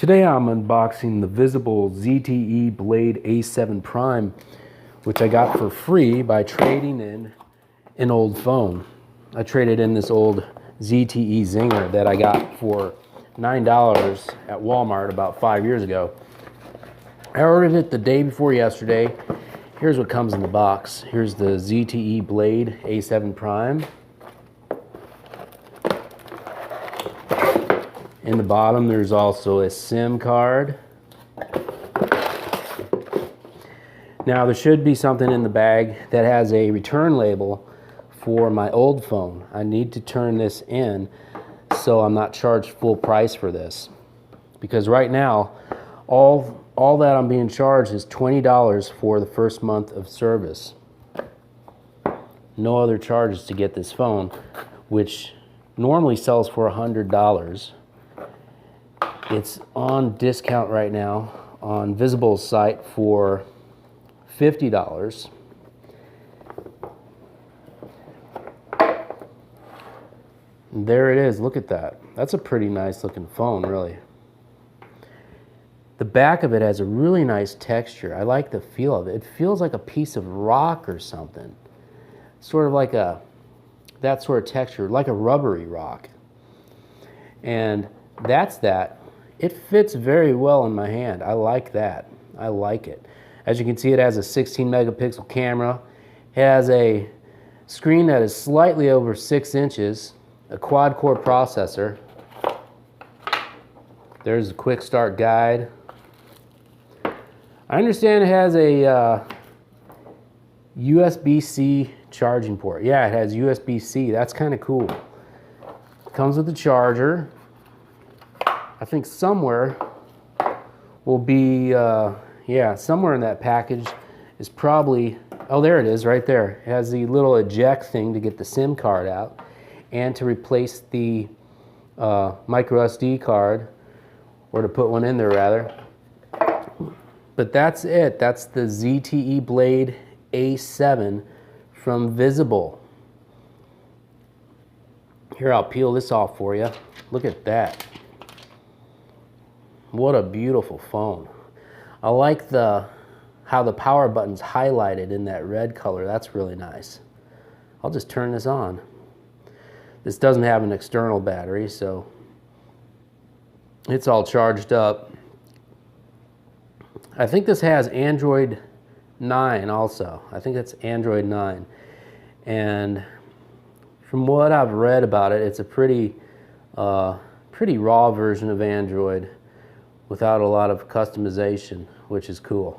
Today I'm unboxing the visible ZTE Blade A7 Prime, which I got for free by trading in an old phone. I traded in this old ZTE Zinger that I got for $9 at Walmart about 5 years ago. I ordered it the day before yesterday. Here's what comes in the box. Here's the ZTE Blade A7 Prime. In the bottom, there's also a SIM card. Now, there should be something in the bag that has a return label for my old phone. I need to turn this in so I'm not charged full price for this. Because right now, all that I'm being charged is $20 for the first month of service. No other charges to get this phone, which normally sells for $100. It's on discount right now on Visible's site for $50. And there it is. Look at that. That's a pretty nice looking phone, really. The back of it has a really nice texture. I like the feel of it. It feels like a piece of rock or something. Sort of like that sort of texture, like a rubbery rock. And that's that. It fits very well in my hand. I like that. I like it. As you can see, it has a 16 megapixel camera. It has a screen that is slightly over 6 inches, a quad-core processor. There's a quick start guide. I understand it has a USB-C charging port. Yeah, it has USB-C. That's kind of cool. It comes with a charger. I think somewhere will be, yeah, somewhere in that package is probably, oh, there it is right there. It has the little eject thing to get the SIM card out and to replace the micro SD card, or to put one in there rather. But that's it. That's the ZTE Blade A7 from Visible. Here, I'll peel this off for you. Look at that. What a beautiful phone. I like how the power button's highlighted in that red color. That's really nice. I'll just turn this on. This doesn't have an external battery, so it's all charged up. I think this has Android 9 also. I think it's Android 9. And from what I've read about it, it's a pretty raw version of Android without a lot of customization, which is cool.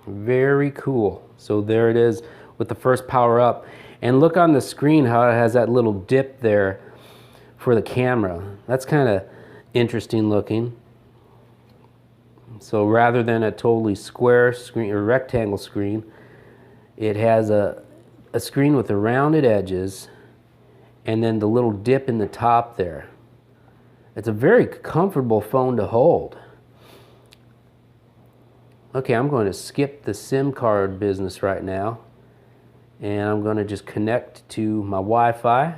Very cool. So there it is with the first power up. And look on the screen how it has that little dip there for the camera. That's kind of interesting looking. So rather than a totally square screen or rectangle screen, it has a screen with the rounded edges and then the little dip in the top there. It's a very comfortable phone to hold. Okay, I'm going to skip the SIM card business right now, and I'm going to just connect to my Wi-Fi.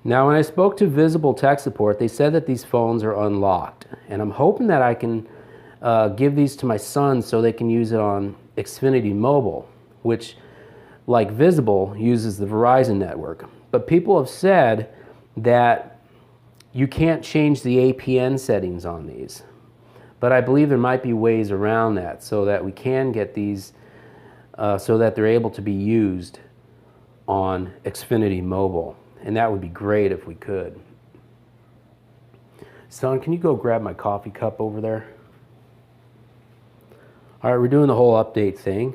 Now, when I spoke to Visible Tech Support, they said that these phones are unlocked, and I'm hoping that I can give these to my son so they can use it on Xfinity Mobile, which, like Visible, uses the Verizon network. But people have said that you can't change the APN settings on these. But I believe there might be ways around that so that we can get these so that they're able to be used on Xfinity Mobile. And that would be great if we could. Son, can you go grab my coffee cup over there? All right, we're doing the whole update thing.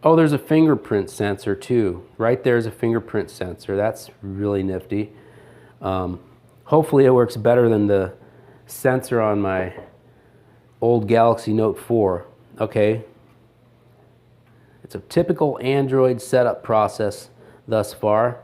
Oh, there's a fingerprint sensor too. Right there's a fingerprint sensor. That's really nifty. Hopefully it works better than the sensor on my old Galaxy Note 4. Okay. It's a typical Android setup process thus far.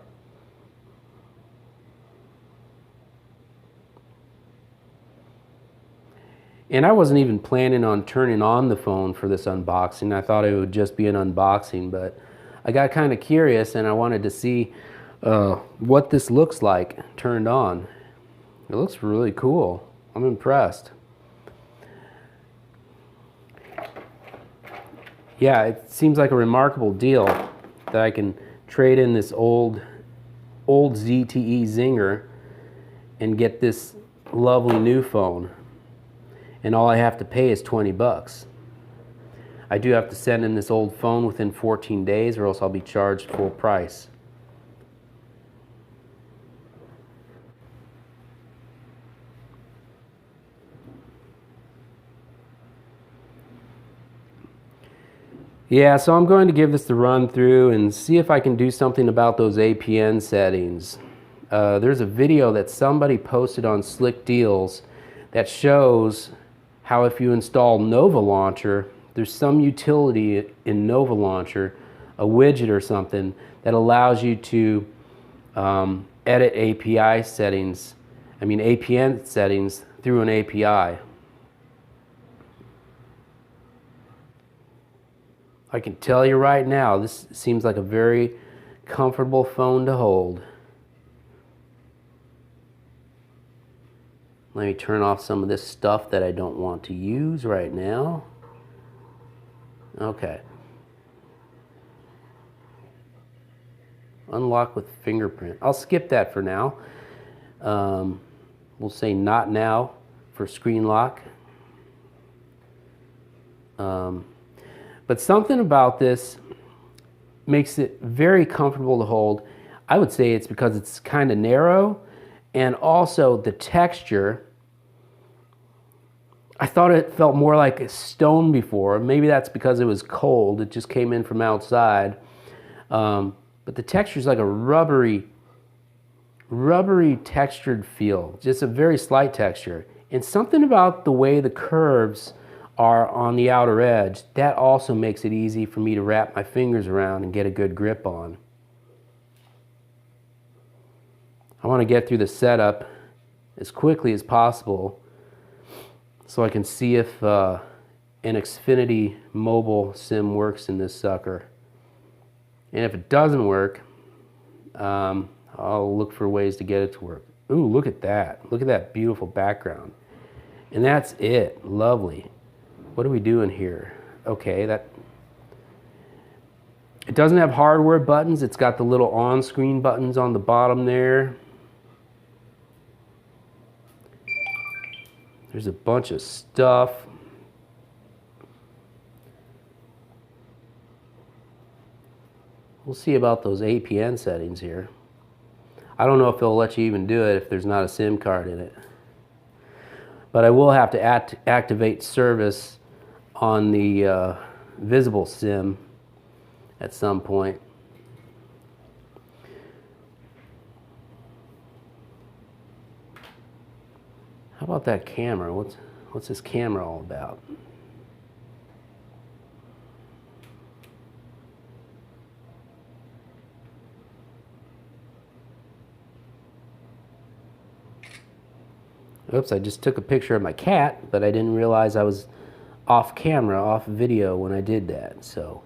And I wasn't even planning on turning on the phone for this unboxing. I thought it would just be an unboxing, but I got kind of curious and I wanted to see what this looks like turned on. It looks really cool. I'm impressed. Yeah, it seems like a remarkable deal that I can trade in this old ZTE Zinger and get this lovely new phone. And all I have to pay is 20 bucks. I do have to send in this old phone within 14 days or else I'll be charged full price. Yeah, so I'm going to give this the run through and see if I can do something about those APN settings. There's a video that somebody posted on Slick Deals that shows how if you install Nova Launcher, there's some utility in Nova Launcher, a widget or something, that allows you to edit APN settings through an API. I can tell you right now, this seems like a very comfortable phone to hold. Let me turn off some of this stuff that I don't want to use right now. Okay. Unlock with fingerprint. I'll skip that for now. We'll say not now for screen lock. But something about this makes it very comfortable to hold. I would say it's because it's kind of narrow, and also the texture. I thought it felt more like a stone before. Maybe that's because it was cold. It just came in from outside. But the texture is like a rubbery textured feel. Just a very slight texture. And something about the way the curves are on the outer edge, that also makes it easy for me to wrap my fingers around and get a good grip on. I want to get through the setup as quickly as possible so I can see if an Xfinity mobile SIM works in this sucker. And if it doesn't work, I'll look for ways to get it to work. Ooh, look at that. Look at that beautiful background. And that's it. Lovely. What are we doing here? Okay, it doesn't have hardware buttons. It's got the little on-screen buttons on the bottom there. There's a bunch of stuff. We'll see about those APN settings here. I don't know if they'll let you even do it if there's not a SIM card in it. But I will have to activate service on the visible SIM at some point. How about that camera? What's this camera all about? Oops, I just took a picture of my cat, but I didn't realize I was off camera, off video when I did that. So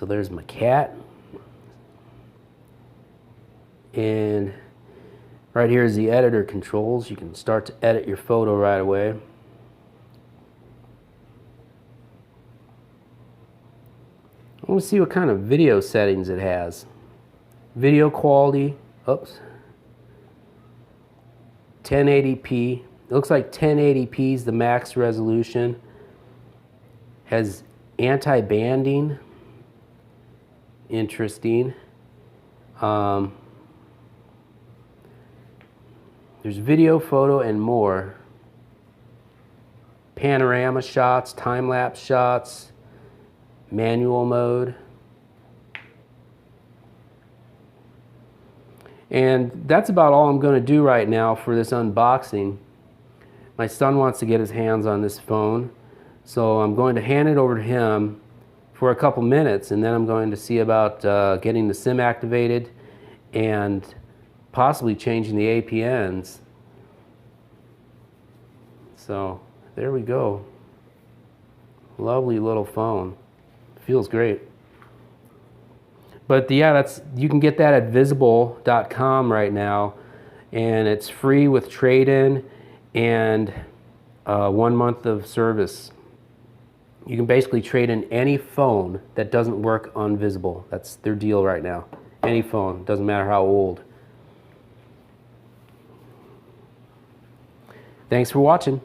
there's my cat. And right here is the editor controls. You can start to edit your photo right away. I want to see what kind of video settings it has. Video quality, oops. 1080p. It looks like 1080p is the max resolution. Has anti-banding. Interesting. There's video, photo, and more. Panorama shots, time-lapse shots, manual mode. And that's about all I'm going to do right now for this unboxing. My son wants to get his hands on this phone, so I'm going to hand it over to him for a couple minutes, and then I'm going to see about getting the SIM activated and possibly changing the APNs. So there we go. Lovely little phone. Feels great. But yeah, you can get that at visible.com right now, and it's free with trade-in and 1 month of service. You can basically trade in any phone that doesn't work on Visible. That's their deal right now. Any phone, doesn't matter how old. Thanks for watching.